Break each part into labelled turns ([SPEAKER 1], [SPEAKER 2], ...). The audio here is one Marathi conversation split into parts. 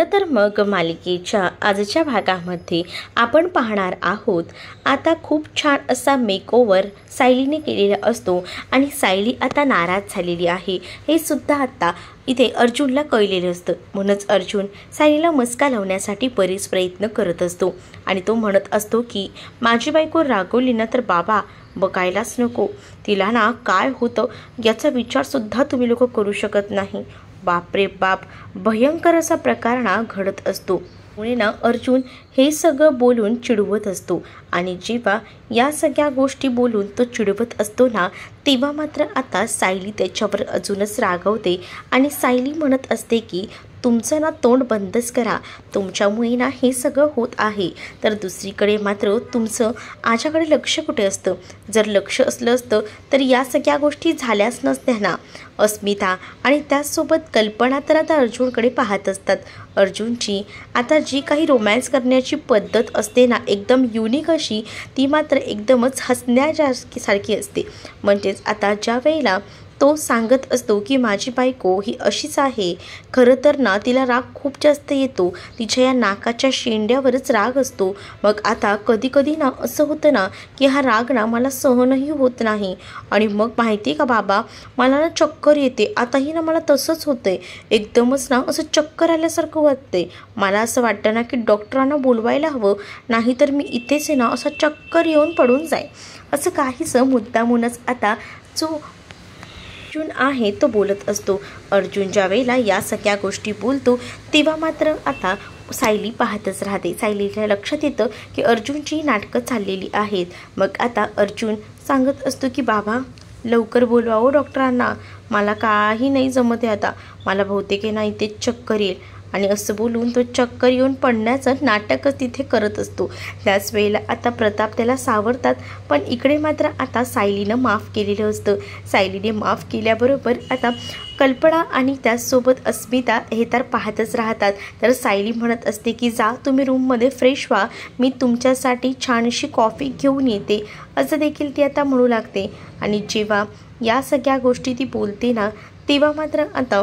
[SPEAKER 1] तर मग मालिकेच्या आजच्या भागामध्ये आपण पाहणार आहोत आता खूप छान असा मेकओव्हर सायलीने केलेला असतो आणि सायली आता नाराज झालेली आहे हे सुद्धा आता इथे अर्जुनला कळलेलं असतं। म्हणूनच अर्जुन सायलीला मस्का लावण्यासाठी बरेच प्रयत्न करत असतो आणि तो म्हणत असतो की माझी बायको रागवली ना तर बाबा बघायलाच नको, तिला ना काय होतं याचा विचारसुद्धा तुम्ही लोक करू शकत नाही। बापरे बाप, भयंकर असा प्रकार ना घडत असतो। मुळे ना अर्जुन हे सगळं बोलून चिडवत असतो आणि जेव्हा या सगळ्या गोष्टी बोलून तो चिडवत असतो ना तेव्हा मात्र आता सायली त्याच्यावर अजूनच रागवते आणि सायली म्हणत असते की तुमचं ना तोंड बंदच करा, तुमच्यामुळे ना हे सगळं होत आहे। तर दुसरीकडे मात्र तुमचं माझ्याकडे लक्ष कुठे असतं, जर लक्ष असलं असतं तर या सगळ्या गोष्टी झाल्याच नसत्या ना। अस्मिता आणि त्याचसोबत कल्पना तर आता अर्जुनकडे पाहत असतात। अर्जुनची आता जी काही रोमॅन्स करण्याची पद्धत असते ना एकदम युनिक अशी, ती मात्र एकदमच हसण्यासारखी असते। म्हणजेच आता ज्या वेळेला तो सांगत असतो की माझी बायको ही अशीच आहे, खरं तर ना तिला राग खूप जास्त येतो, तिच्या या नाकाच्या शेंड्यावरच राग असतो। मग आता कधी कधी ना असं होतं ना की हा राग ना मला सहनही होत नाही आणि मग माहिती आहे का बाबा मला ना चक्कर येते, आताही ना मला तसंच होतंय, एकदमच ना असं चक्कर आल्यासारखं वाटतंय। मला असं वाटतं ना की डॉक्टरांना बोलवायला हवं, नाहीतर मी इथेच आहे ना असं चक्कर येऊन पडून जाईल। असं काहीसं मुद्दामूनच आता जो अर्जुन आहे तो बोलत असतो। अर्जुन ज्या वेळेला या सगळ्या गोष्टी बोलतो तेव्हा मात्र आता सायली पाहतच राहते। सायलीच्या लक्षात येतं की अर्जुनची नाटकं चाललेली आहेत। मग आता अर्जुन सांगत असतो की बाबा लवकर बोलवा डॉक्टरांना, मला काही नाही जमत आहे आता, मला बहुतेक नाही ते चक्कर येईल। आणि असं बोलून तो चक्कर येऊन पडण्याचं नाटकच तिथे करत असतो। त्याच वेळेला आता प्रताप त्याला सावरतात, पण इकडे मात्र आता सायलीनं माफ केलेलं असतं। सायलीने माफ केल्याबरोबर आता कल्पना आणि त्याचसोबत अस्मिता हे तर पाहतच राहतात। तर सायली म्हणत असते की जा तुम्ही रूममध्ये फ्रेश व्हा, मी तुमच्यासाठी छानशी कॉफी घेऊन येते, असं देखील ती आता म्हणू लागते। आणि जेव्हा या सगळ्या गोष्टी ती बोलते ना तेव्हा मात्र आता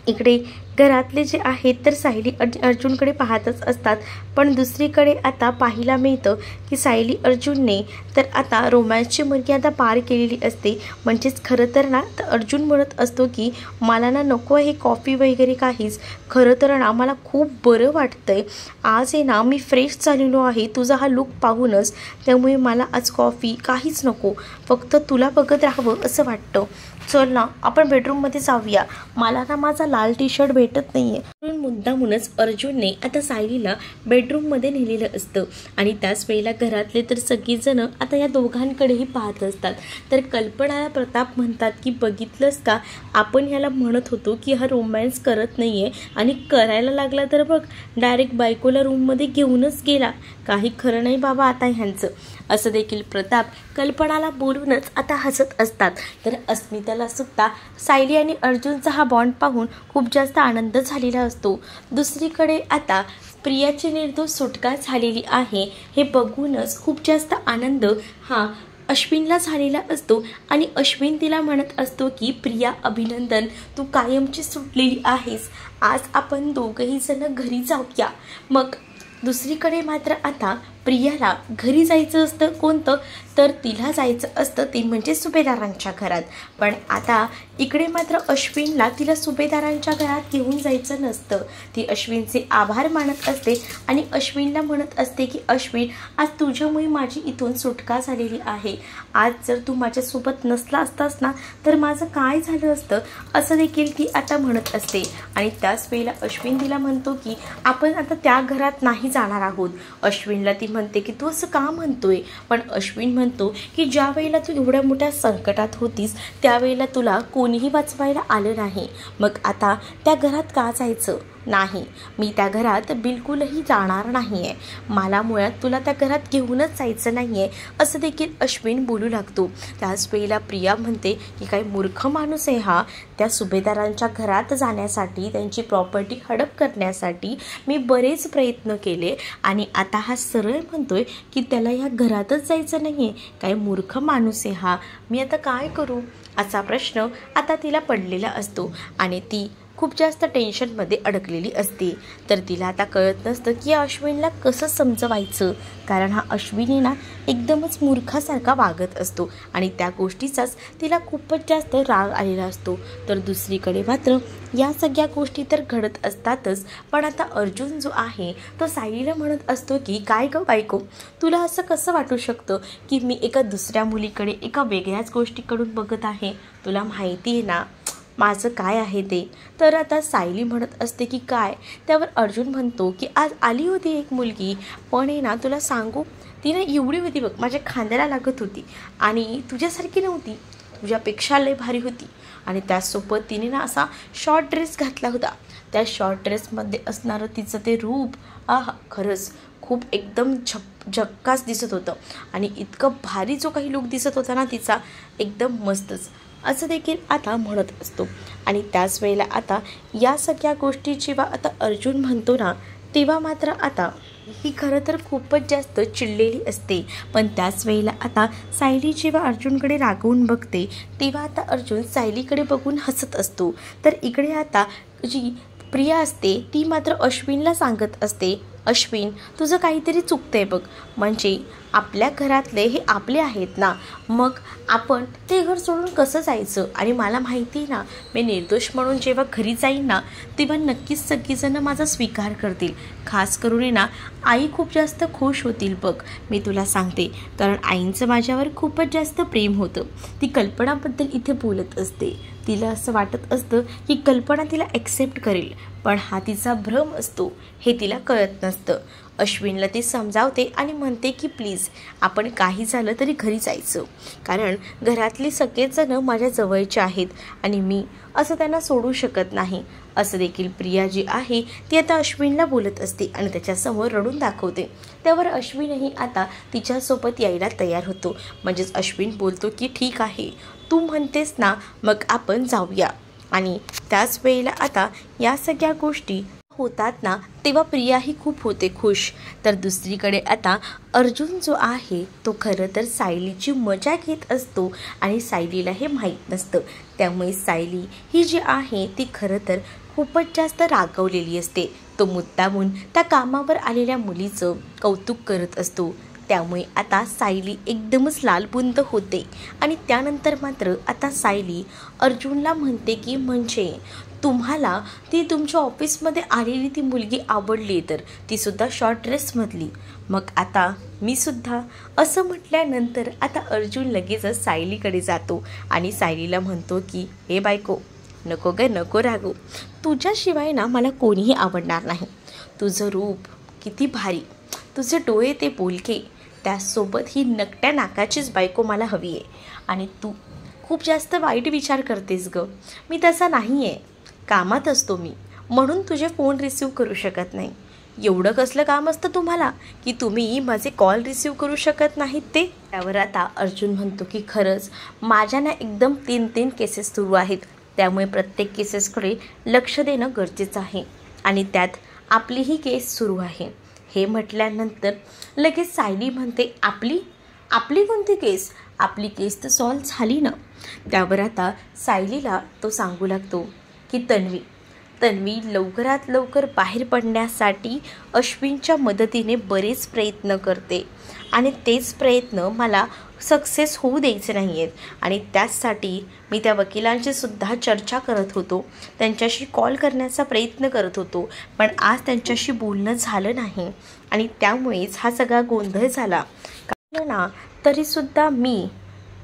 [SPEAKER 1] इकडे घरातले जे आहेत तर सायली अर्जुनकडे पाहतच असतात। पण दुसरीकडे आता पाहायला मिळतं की सायली अर्जुनने तर आता रोमॅन्सची मर्यादा पार केलेली असते। म्हणजेच खरं तर ना अर्जुन म्हणत असतो की मला ना नको आहे कॉफी वगैरे काहीच, खरं तर ना मला खूप बरं वाटतंय, आज आहे ना मी फ्रेश झालेलो आहे तुझा हा लुक पाहूनच, त्यामुळे मला आज कॉफी काहीच नको, फक्त तुला बघत राहावं असं वाटतं, चल ना आपण बेडरूममध्ये जाऊया, मला ना माझा लाल टी शर्ट भेटत नाहीये। मुद्दामूनच अर्जुनने आता सायलीला बेडरूममध्ये नेलेलं असतं आणि त्याच वेळेला घरातले तर सगळीजण आता या दोघांकडेही पाहत असतात। तर कल्पनाला प्रताप म्हणतात की बघितलंस का, आपण ह्याला म्हणत होतो की हा रोमॅन्स करत नाहीये आणि करायला लागला तर बघ डायरेक्ट बायकोला रूममध्ये घेऊनच गेला, काही खरं नाही बाबा आता ह्यांचं, असं देखील प्रताप कल्पनाला बोलूनच आता हसत असतात। तर अस्मिताला सुद्धा सायली आणि अर्जुनचा हा बॉन्ड पाहून खूप जास्त आनंद झालेला असतो। दुसरीकडे आता प्रियाची निर्दोष सुटका झालेली आहे हे बघूनच खूप जास्त आनंद हा अश्विनला झालेला असतो आणि अश्विन तिला म्हणत असतो की प्रिया अभिनंदन, तू कायमची सुटलेली आहेस, आज आपण दोघंही जण घरी जाऊया। मग दुसरीकडे मात्र आता प्रियाला घरी जायचं असतं, कोणतं तर तिला जायचं असतं ते म्हणजे सुभेदारांच्या घरात। पण आता इकडे मात्र अश्विनला तिला सुभेदारांच्या घरात घेऊन जायचं नसतं, ती अश्विनचे आभार मानत असते आणि अश्विनला म्हणत असते की अश्विन आज तुझ्यामुळे माझी इथून सुटका झालेली आहे, आज जर तू माझ्यासोबत नसला असतास ना तर माझं काय झालं असतं, असं देखील ती आता म्हणत असते। आणि त्याच वेळेला अश्विन तिला म्हणतो की आपण आता त्या घरात नाही जाणार आहोत। अश्विनला ती म्हणते की तू असं का म्हणतोय, पण अश्विन म्हणतो की ज्या वेळेला तू एवढ्या मोठ्या संकटात होतीस त्यावेळेला तुला कोणीही वाचवायला आलं नाही, मग आता त्या घरात का जायचं नाही, मी त्या घरात बिलकुलही जाणार नाही आहे, मला मुळात तुला त्या घरात घेऊनच जायचं नाही आहे, असं देखील अश्विन बोलू लागतो। त्याच वेळेला प्रिया म्हणते की काही मूर्ख माणूस आहे हा, त्या सुभेदारांच्या घरात जाण्यासाठी त्यांची प्रॉपर्टी हडप करण्यासाठी मी बरेच प्रयत्न केले आणि आता हा सरळ म्हणतोय की त्याला या घरातच जायचं नाही आहे, काही मूर्ख माणूस आहे हा, मी आता काय करू, असा प्रश्न आता तिला पडलेला असतो। आणि ती खूप जास्त टेन्शनमध्ये अडकलेली असते. तर तिला आता कळत नसतं की या अश्विनला कसं समजवायचं, कारण हा अश्विनी ना एकदमच मूर्खासारखा वागत असतो आणि त्या गोष्टीचाच तिला खूपच जास्त राग आलेला असतो. तर दुसरीकडे मात्र या सगळ्या गोष्टी तर घडत असतातच, पण आता अर्जुन जो आहे तो सायलीला म्हणत असतो की काय गं बायको, तुला असं कसं वाटू शकतं की मी एका दुसऱ्या मुलीकडे एका वेगळ्याच गोष्टीकडून बघत आहे, तुला माहिती आहे ना माझं काय आहे ते. तर आता सायली म्हणत असते की काय. त्यावर अर्जुन म्हणतो की आज आली होती एक मुलगी, पण आहे ना तुला सांगू तिने एवढी होती बघ, माझ्या खांद्याला लागत होती आणि तुझ्यासारखी नव्हती, तुझ्यापेक्षा लय भारी होती. आणि त्यासोबत तिने ना असा शॉर्ट ड्रेस घातला होता. त्या शॉर्ट ड्रेसमध्ये असणारं तिचं ते रूप खरंच खूप एकदम झक्कास दिसत होतं आणि इतकं भारी जो काही लूक दिसत होता ना तिचा, एकदम मस्तच असं देखील आता म्हणत असतो. आणि त्याच वेळेला आता या सगळ्या गोष्टी जेव्हा आता अर्जुन म्हणतो ना, तेव्हा मात्र आता ही खरं तर खूपच जास्त चिडलेली असते. पण त्याच वेळेला आता सायली जेव्हा अर्जुनकडे रागवून बघते, तेव्हा आता अर्जुन सायलीकडे बघून हसत असतो. तर इकडे आता जी प्रिया असते ती मात्र अश्विनला सांगत असते, अश्विन तुझं काहीतरी चुकतंय बघ, म्हणजे आपल्या घरातले हे आपले आहेत ना, मग आपण ते घर सोडून कसं जायचं. आणि मला माहिती ना, मी निर्दोष म्हणून जेव्हा घरी जाईन ना तेव्हा नक्कीच सगळीजणं माझा स्वीकार करतील. खास करून ना आई खूप जास्त खुश होतील बघ, मी तुला सांगते, कारण आईंचं माझ्यावर खूपच जास्त प्रेम होतं. ती कल्पनाबद्दल इथे बोलत असते. तिला असं वाटत असतं की कल्पना तिला ॲक्सेप्ट करेल, पण हा तिचा भ्रम असतो, हे तिला कळत नसतं. अश्विनला ती समजावते आणि म्हणते की प्लीज आपण काही झालं तरी घरी जायचं, कारण घरातली सगळेच जण माझ्या जवळचे आहेत आणि मी असं त्यांना सोडू शकत नाही. असं देखील प्रिया जी आहे ती आता अश्विनला बोलत असते आणि त्याच्यासमोर रडून दाखवते. त्यावर अश्विनही आता तिच्यासोबत यायला तयार होतो. म्हणजेच अश्विन बोलतो की ठीक आहे, तू म्हणतेस ना, मग आपण जाऊया. आणि त्याच वेळेला आता या सगळ्या गोष्टी होतात ना, तेव्हा प्रियाही खूप होते खुश. तर दुसरीकडे आता अर्जुन जो आहे तो खरं तर सायलीची मजा घेत असतो आणि सायलीला हे माहीत नसतं. त्यामुळे सायली ही जी आहे ती खरं तर खूपच जास्त रागवलेली असते. तो मुद्दामून त्या कामावर आलेल्या मुलीचं कौतुक करत असतो. त्यामुळे आता सायली एकदमच लालबुंद होते. आणि त्यानंतर मात्र आता सायली अर्जुनला म्हणते की म्हणजे तुम्हाला ती तुमच्या ऑफिसमध्ये आलेली ती मुलगी आवडली, तर तीसुद्धा शॉर्ट ड्रेसमधली, मग आता मी सुद्धा. असं म्हटल्यानंतर आता अर्जुन लगेचच सायलीकडे जातो आणि सायलीला म्हणतो की हे बायको, नको ग नको रागू, तुझ्याशिवाय ना मला कोणीही आवडणार नाही. तुझं रूप किती भारी, तुझे डोळे ते बोलके, त्यासोबत ही नकट्या नाकाचीच बायको मला हवी आहे. आणि तू खूप जास्त वाईट विचार करतेस ग, मी तसा नाही आहे, कामात असतो मी, म्हणून तुझे फोन रिसीव करू शकत नाही. एवढं कसलं काम असतं तुम्हाला की तुम्ही माझे कॉल रिसीव करू शकत नाहीत ते. त्यावर आता अर्जुन म्हणतो की खरंच माझ्या ना एकदम 3 केसेस सुरू आहेत, त्यामुळे प्रत्येक केसेसकडे लक्ष देणं गरजेचं आहे आणि त्यात आपलीही केस सुरू आहे. हे म्हटल्यानंतर लगेच सायली म्हणते, आपली कोणती केस, आपली केस तर सॉल्व झाली ना. त्यावर आता सायलीला तो सांगू लागतो की तन्वी लवकरात लवकर बाहेर पडण्यासाठी अश्विनच्या मदतीने बरेच प्रयत्न करते आणि तेच प्रयत्न मला सक्सेस होऊ द्यायचे नाही आहेत. आणि त्याचसाठी मी त्या वकिलांची सुद्धा चर्चा करत होतो, त्यांच्याशी कॉल करण्याचा प्रयत्न करत होतो, पण आज त्यांच्याशी बोलणं झालं नाही आणि त्यामुळेच हा सगळा गोंधळ झाला. कारण ना तरीसुद्धा मी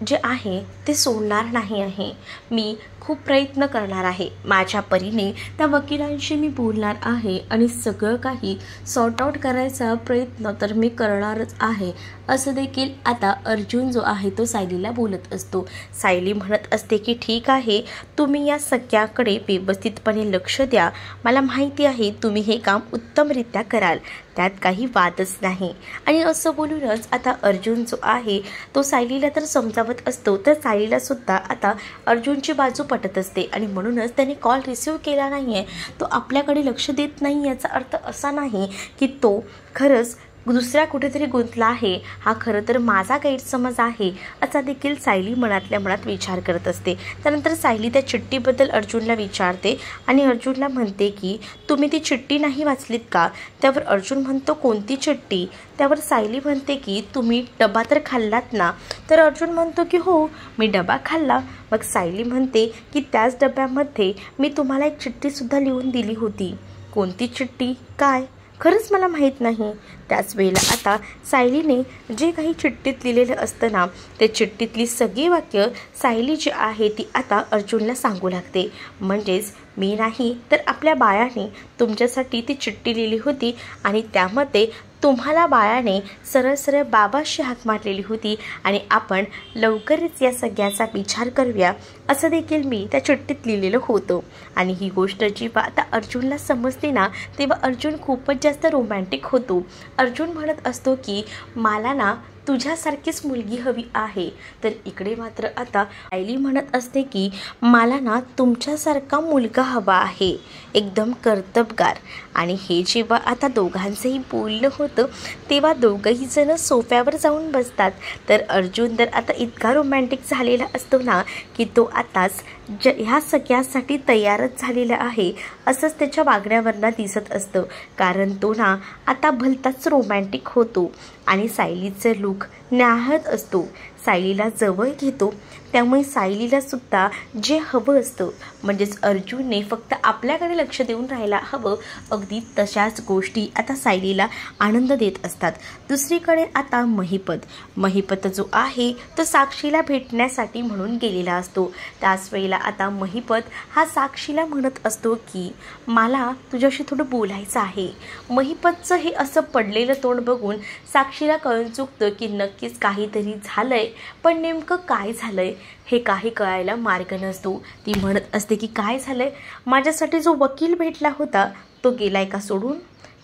[SPEAKER 1] जे आहे ते सोडणार नाही आहे. मी खूप प्रयत्न करणार आहे, माझ्या परीने त्या वकिलांशी मी बोलणार आहे आणि सगळं काही सॉर्ट आऊट करायचा प्रयत्न तर मी करणारच आहे. असं देखील आता अर्जुन जो आहे तो सायलीला बोलत असतो. सायली म्हणत असते की ठीक आहे, तुम्ही या सगळ्याकडे व्यवस्थितपणे लक्ष द्या, मला माहिती आहे तुम्ही हे काम उत्तमरित्या कराल, त्यात काही वादच नाही. आणि असं बोलूनच आता अर्जुन जो आहे तो सायलीला तर समजावत असतो, तर सायलीला सुद्धा आता अर्जुनची बाजू पटत असते आणि म्हणूनच त्याने कॉल रिसीव केला नाही आहे, तो आपल्याकडे लक्ष देत नाही, याचा अर्थ असा नाही की तो खरंच दुसऱ्या कुठेतरी गुंतला आहे, हा खरं तर माझा गैरसमज आहे असा देखील सायली मनातल्या मनात विचार करत असते. त्यानंतर सायली त्या चिठ्ठीबद्दल अर्जुनला विचारते आणि अर्जुनला म्हणते की तुम्ही ती चिठ्ठी नाही वाचलीत का? त्यावर अर्जुन म्हणतो कोणती चिठ्ठी? त्यावर सायली म्हणते की तुम्ही डबा तर खाल्लात ना? तर अर्जुन म्हणतो की हो, मी डबा खाल्ला. मग सायली म्हणते की त्याच डब्यामध्ये मी तुम्हाला एक चिठ्ठीसुद्धा लिहून दिली होती. कोणती चिठ्ठी? काय? खरंच मला माहीत नाही. त्याच वेळेला आता सायलीने जे काही चिठ्ठीत लिहिलेलं असतं ना, त्या चिठ्ठीतली सगळी वाक्य सायली जी आहे ती आता अर्जुनला सांगू लागते. म्हणजेच मी नाही तर आपल्या बाळाने तुमच्यासाठी ती चिठ्ठी लिहिली होती आणि त्यामध्ये तुम्हाला बाळाने सरळ सरळ बाबाशी हाक मारलेली होती आणि आपण लवकरच या सगळ्याचा विचार करूया असं देखील मी त्या चिठ्ठीत लिहिलेलं होतं. आणि ही गोष्ट जेव्हा आता अर्जुनला समजते ना, तेव्हा अर्जुन खूपच जास्त रोमॅन्टिक होतो. अर्जुन म्हणत असतो की मला ना तुझ्यासारखीच मुलगी हवी आहे. तर इकडे मात्र आता सायली म्हणत असते की मला ना तुमच्यासारखा मुलगा हवा आहे, एकदम कर्तबगार. आणि हे जेव्हा आता दोघांचंही बोलणं होतं तेव्हा दोघंही जण सोफ्यावर जाऊन बसतात. तर अर्जुन तर आता इतका रोमॅन्टिक झालेला असतो ना की तो आताच ह्या सगळ्यासाठी तयारच झालेला आहे असंच त्याच्या वागण्यावरनं दिसत असतं. कारण तो ना आता भलताच रोमॅन्टिक होतो आणि सायलीचं लूक न्याहाळत असतो. सायलीला जवळ घेतो. त्यामुळे सायलीला सुद्धा जे हवं असतं, म्हणजेच अर्जुनने फक्त आपल्याकडे लक्ष देऊन राहायला हवं, अगदी तशाच गोष्टी आता सायलीला आनंद देत असतात. दुसरीकडे आता महिपत जो आहे तो साक्षीला भेटण्यासाठी म्हणून गेलेला असतो. त्याच वेळेला आता महिपत हा साक्षीला म्हणत असतो की मला तुझ्याशी थोडं बोलायचं आहे. महिपतचं हे असं पडलेलं तोंड बघून साक्षीला कळून चुकतं की नक्कीच काहीतरी झालंय, पण नेमकं काय झालंय हे काही कळायला मार्ग नसतो. ती म्हणत असते की काय झालंय? माझ्यासाठी जो वकील भेटला होता तो गेलाय का सोडून?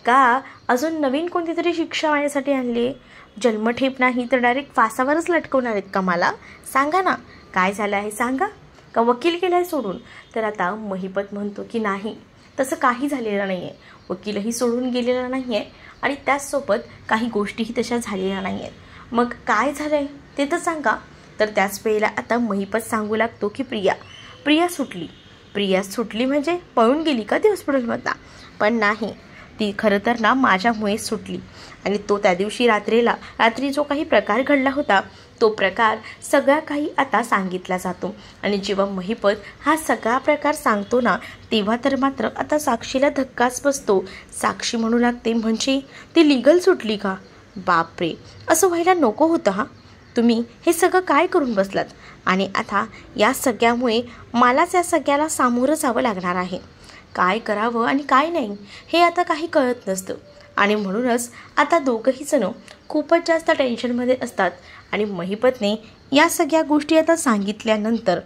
[SPEAKER 1] का अजून नवीन कोणती तरी शिक्षा माझ्यासाठी आणली आहे? जन्मठेप नाही तर डायरेक्ट फासावरच लटकवणार आहेत का मला? सांगा ना, काय झालं आहे सांगा. का वकील गेलाय सोडून? तर आता महिपत म्हणतो की नाही, तसं काही झालेलं नाही आहे. वकीलही सोडून गेलेला नाही आहे आणि त्याचसोबत काही गोष्टीही तशा झालेल्या नाही आहेत. मग काय झालं आहे ते तर सांगा. तर त्याच वेळेला आता महिपत सांगू लागतो की प्रिया सुटली म्हणजे पळून गेली का ती हॉस्पिटलमधला? पण नाही, ती खरं तर ना माझ्यामुळेच सुटली. आणि तो त्या दिवशी रात्री जो काही प्रकार घडला होता तो प्रकार सगळा काही आता सांगितला जातो. आणि जेव्हा महिपत हा सगळा प्रकार सांगतो ना, तेव्हा तर मात्र आता साक्षीला धक्काच बसतो. साक्षी म्हणू लागते म्हणजे ती लिगल सुटली का? बापरे, असं व्हायला नको होतं. हा तुम्ही हे सगळं काय करून बसलात? आणि आता या सगळ्यामुळे मलाच या सगळ्याला सामोरं जावं लागणार आहे. काय करावं आणि काय नाही हे आता काही कळत नसतं. आणि म्हणूनच आता दोघंही जण खूपच जास्त टेन्शनमध्ये असतात. आणि महिपतने या सगळ्या गोष्टी आता सांगितल्यानंतर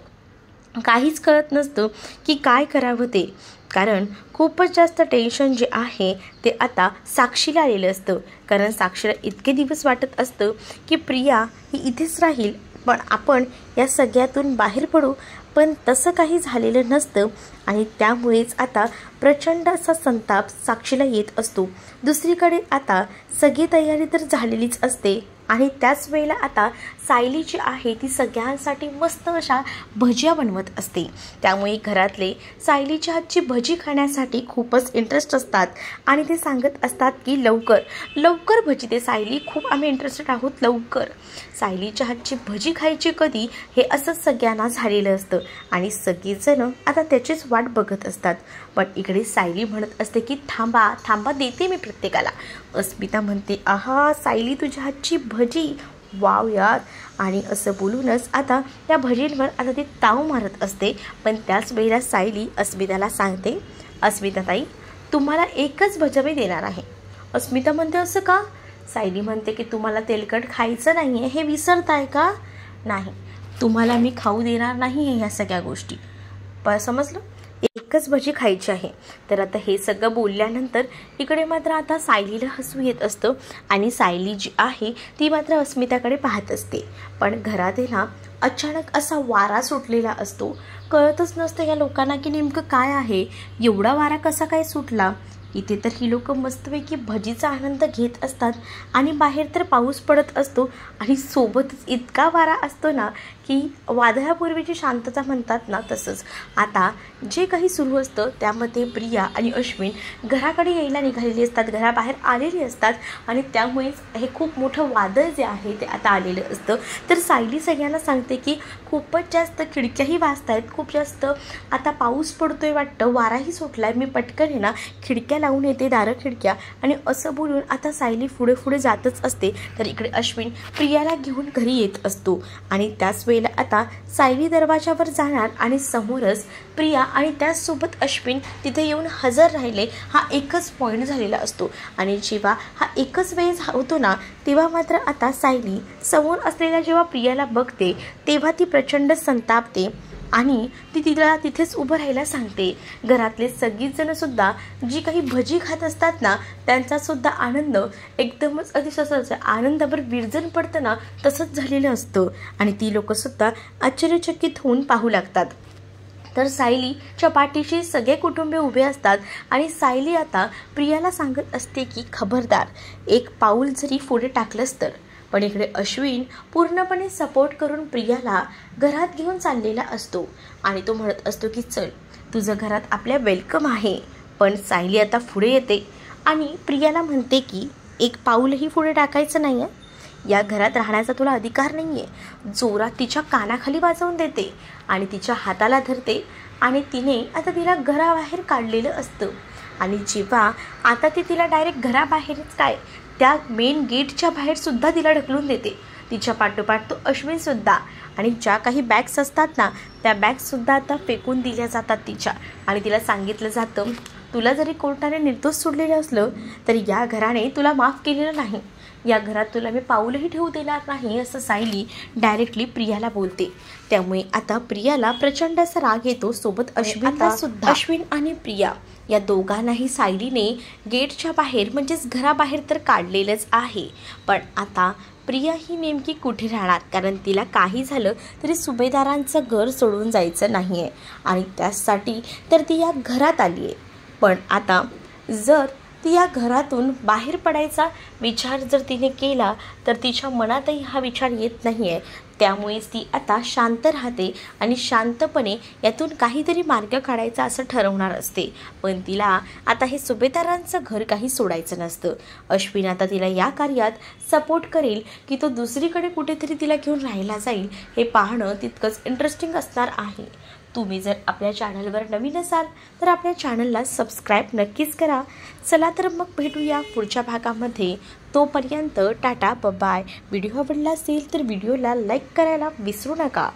[SPEAKER 1] काहीच कळत नसतं की काय करावं ते. कारण खूपच जास्त टेन्शन जे आहे ते आता साक्षीला आलेलं असतं. कारण साक्षीला इतके दिवस वाटत असतं की प्रिया ही इथेच राहील, पण आपण या सगळ्यातून बाहेर पडू. पण तसं काही झालेलं नसतं आणि त्यामुळेच आता प्रचंड असा संताप साक्षीला येत असतो. दुसरीकडे आता सगळी तयारी तर झालेलीच असते आणि त्याच वेळेला आता सायली जी आहे ती सगळ्यांसाठी मस्त अशा भजिया बनवत असते. त्यामुळे घरातले सायलीच्या हातची भजी खाण्यासाठी खूपच इंटरेस्ट असतात आणि ते सांगत असतात की लवकर भजी दे सायली, खूप आम्ही इंटरेस्टेड आहोत, लवकर सायलीच्या हातची भजी खायची कधी, हे असंच सगळ्यांना झालेलं असतं. आणि सगळेजण आता त्याचीच वाट बघत असतात. पण इकडे सायली म्हणत असते की थांबा देते मी प्रत्येकाला. अस्मिता म्हणते आहा सायली तुझ्या हातची भजी, वाव यार. आणि असं बोलूनच आता त्या भजींवर आता ती ताव मारत असते. पण त्याच वेळेला सायली अस्मिताला सांगते, अस्मिता ताई तुम्हाला एकच भजी मी देणार आहे. अस्मिता म्हणते असं का? सायली म्हणते की तुम्हाला तेलकट खायचं नाही आहे हे विसरताय का? नाही, तुम्हाला मी खाऊ देणार नाही आहे ह्या सगळ्या गोष्टी, समजलं? एकच भजी खायची आहे. तर आता हे सगळं बोलल्यानंतर इकडे मात्र आता सायलीला हसू येत असतं आणि सायली जी आहे ती मात्र अस्मिताकडे पाहत असते. पण घरात आहे ना अचानक असा वारा सुटलेला असतो. कळतच नसतं या लोकांना की नेमकं काय आहे, एवढा वारा कसा काय सुटला. इथे तर ही लोक मस्तपैकी भजीचा आनंद घेत असतात आणि बाहेर तर पाऊस पडत असतो आणि सोबतच इतका वारा असतो ना की वादळापूर्वीची शांतता म्हणतात ना तसंच. आता जे काही सुरू असतं त्यामध्ये प्रिया आणि अश्विन घराकडे यायला निघालेली असतात, घराबाहेर आलेली असतात आणि त्यामुळेच हे खूप मोठं वादळ जे आहे ते आता आलेलं असतं. तर सायली सगळ्यांना सांगते की खूपच जास्त खिडक्याही वाजत आहेत, खूप जास्त आता पाऊस पडतोय वाटतं, वाराही सुटलाय, मी पटकन आहे ना खिडक्या लावून येते, दारं खिडक्या. आणि असं बोलून आता सायली पुढे पुढे जातच असते. तर इकडे अश्विन प्रियाला घेऊन घरी येत असतो आणि त्याच वेळेला आता सायली दरवाजावर जाणार आणि समोरच प्रिया आणि त्याचसोबत अश्विन तिथे येऊन हजर राहिले. हा एकच पॉईंट झालेला असतो आणि जेव्हा हा एकच वेळ होतो ना तेव्हा मात्र आता सायली समोर असलेल्या जेव्हा प्रियाला बघते तेव्हा ती प्रचंड संतापते आणि ती तिला तिथेच उभं राहायला सांगते. घरातले सगळीच जणसुद्धा जी काही भजी खात असतात ना त्यांचासुद्धा आनंद एकदमच अतिशय आनंदावर विरजण पडतं ना तसंच झालेलं असतं आणि ती लोकंसुद्धा आश्चर्यचकित होऊन पाहू लागतात. तर सायलीच्या पाठीशी सगळे कुटुंबीय उभे असतात आणि सायली आता प्रियाला सांगत असते की खबरदार, एक पाऊल जरी पुढे टाकलंस तर. पण इकडे अश्विन पूर्णपणे सपोर्ट करून प्रियाला घरात घेऊन चाललेला असतो आणि तो म्हणत असतो की चल, तुझं घरात आपल्या वेलकम आहे. पण सायली आता पुढे येते आणि प्रियाला म्हणते की एक पाऊलही पुढे टाकायचं नाही आहे, या घरात राहण्याचा तुला अधिकार नाही आहे. जोरात तिच्या कानाखाली वाजवून देते आणि तिच्या हाताला धरते आणि तिने आता तिला घराबाहेर काढलेलं असतं. आणि जेव्हा आता ती तिला डायरेक्ट घराबाहेरच काय त्या मेन गेटच्या बाहेरसुद्धा तिला ढकलून देते. तिच्या पाठोपाठ तो अश्विनसुद्धा आणि ज्या काही बॅग्स असतात ना त्या बॅग्ससुद्धा आता फेकून दिल्या जातात तिच्या आणि तिला सांगितलं जातं तुला जरी कोर्टाने निर्दोष सोडलेलं असलं तरी या घराने तुला माफ केलेलं नाही, या घरात तुला मी पाऊलही ठेवू देणार नाही, असं सायली डायरेक्टली प्रियाला बोलते. त्यामुळे आता प्रियाला प्रचंड असा राग येतो. सोबत अश्विन आणि प्रिया या दोघांनाही सायलीने गेटच्या बाहेर म्हणजेच घराबाहेर तर काढलेलंच आहे. पण आता प्रिया ही नेमकी कुठे राहणार, कारण तिला काही झालं तरी सुभेदारांचं घर सोडून जायचं नाही आहे आणि त्यासाठी तर ती या घरात आली आहे. पण आता जर ती या घरातून बाहेर पडायचा विचार जर तिने केला तर तिच्या मनातही हा विचार येत नाही आहे. त्यामुळेच ती आता शांत राहते आणि शांतपणे यातून काहीतरी मार्ग काढायचा असं ठरवणार असते. पण तिला आता हे सुभेदारांचं घर काही सोडायचं नसतं. अश्विन आता तिला या कार्यात सपोर्ट करेल की तो दुसरीकडे कुठेतरी तिला घेऊन राहायला जाईल हे पाहणं तितकंच इंटरेस्टिंग असणार आहे. तुम्ही जर आपल्या चॅनलवर नवीन असाल तर आपल्या चॅनलला सबस्क्राईब नक्कीच करा. चला तर मग भेटूया पुढच्या भागामध्ये. तोपर्यंत टाटा बाय. व्हिडिओ आवडला असेल तर व्हिडिओला लाईक करायला विसरू नका.